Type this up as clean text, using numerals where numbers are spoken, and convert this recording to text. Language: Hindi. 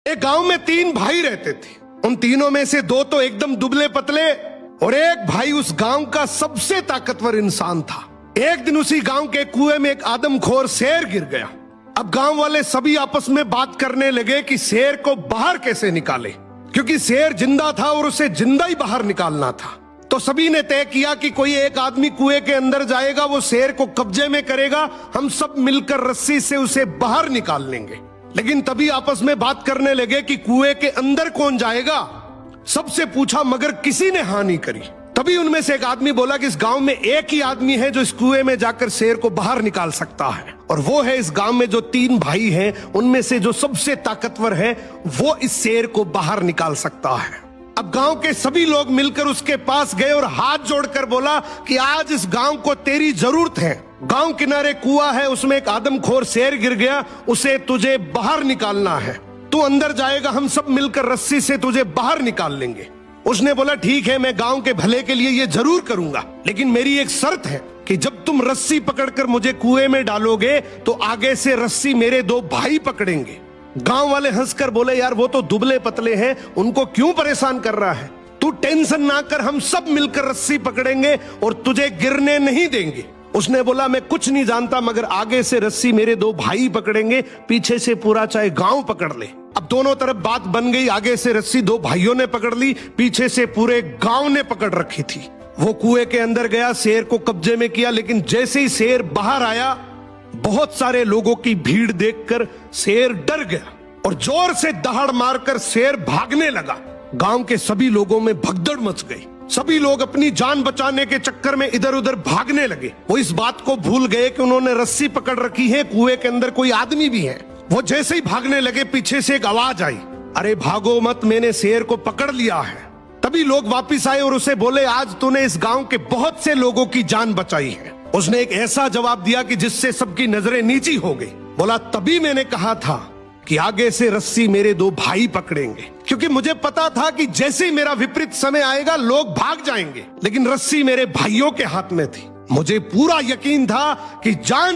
एक गांव में 3 भाई रहते थे। उन तीनों में से 2 तो एकदम दुबले पतले और एक भाई उस गांव का सबसे ताकतवर इंसान था। एक दिन उसी गांव के कुएं में एक आदमखोर शेर गिर गया। अब गांव वाले सभी आपस में बात करने लगे कि शेर को बाहर कैसे निकाले, क्योंकि शेर जिंदा था और उसे जिंदा ही बाहर निकालना था। तो सभी ने तय किया कि कोई एक आदमी कुएं के अंदर जाएगा, वो शेर को कब्जे में करेगा, हम सब मिलकर रस्सी से उसे बाहर निकाल लेंगे। लेकिन तभी आपस में बात करने लगे कि कुएं के अंदर कौन जाएगा। सबसे पूछा मगर किसी ने हाँ नहीं करी। तभी उनमें से एक आदमी बोला कि इस गांव में एक ही आदमी है जो इस कुएं में जाकर शेर को बाहर निकाल सकता है, और वो है इस गांव में जो 3 भाई हैं उनमें से जो सबसे ताकतवर है, वो इस शेर को बाहर निकाल सकता है। अब गांव के सभी लोग मिलकर उसके पास गए और हाथ जोड़कर बोला कि आज इस गांव को तेरी जरूरत है। गांव किनारे कुआं है, उसमें एक आदमखोर शेर गिर गया, उसे तुझे बाहर निकालना है। तू अंदर जाएगा, हम सब मिलकर रस्सी से तुझे बाहर निकाल लेंगे। उसने बोला ठीक है, मैं गांव के भले के लिए ये जरूर करूंगा, लेकिन मेरी एक शर्त है कि जब तुम रस्सी पकड़कर मुझे कुएं में डालोगे तो आगे से रस्सी मेरे 2 भाई पकड़ेंगे। गांव वाले हंसकर बोले यार वो तो दुबले पतले हैं, उनको क्यों परेशान कर रहा है, तू टेंशन ना कर, हम सब मिलकर रस्सी पकड़ेंगे और तुझे गिरने नहीं देंगे। उसने बोला मैं कुछ नहीं जानता, मगर आगे से रस्सी मेरे 2 भाई पकड़ेंगे, पीछे से पूरा चाहे गांव पकड़ ले। अब दोनों तरफ बात बन गई, आगे से रस्सी 2 भाइयों ने पकड़ ली, पीछे से पूरे गांव ने पकड़ रखी थी। वो कुएं के अंदर गया, शेर को कब्जे में किया, लेकिन जैसे ही शेर बाहर आया, बहुत सारे लोगों की भीड़ देखकर शेर डर गया और जोर से दहाड़ मारकर शेर भागने लगा। गांव के सभी लोगों में भगदड़ मच गई। सभी लोग अपनी जान बचाने के चक्कर में इधर उधर भागने लगे। वो इस बात को भूल गए कि उन्होंने रस्सी पकड़ रखी है, कुएं के अंदर कोई आदमी भी है। वो जैसे ही भागने लगे, पीछे से एक आवाज आई, अरे भागो मत, मैंने शेर को पकड़ लिया है। तभी लोग वापिस आए और उसे बोले आज तूने इस गांव के बहुत से लोगों की जान बचाई है। उसने एक ऐसा जवाब दिया कि जिससे सबकी नजरें नीची हो गई। बोला तभी मैंने कहा था कि आगे से रस्सी मेरे 2 भाई पकड़ेंगे, क्योंकि मुझे पता था कि जैसे ही मेरा विपरीत समय आएगा लोग भाग जाएंगे, लेकिन रस्सी मेरे भाइयों के हाथ में थी। मुझे पूरा यकीन था कि जान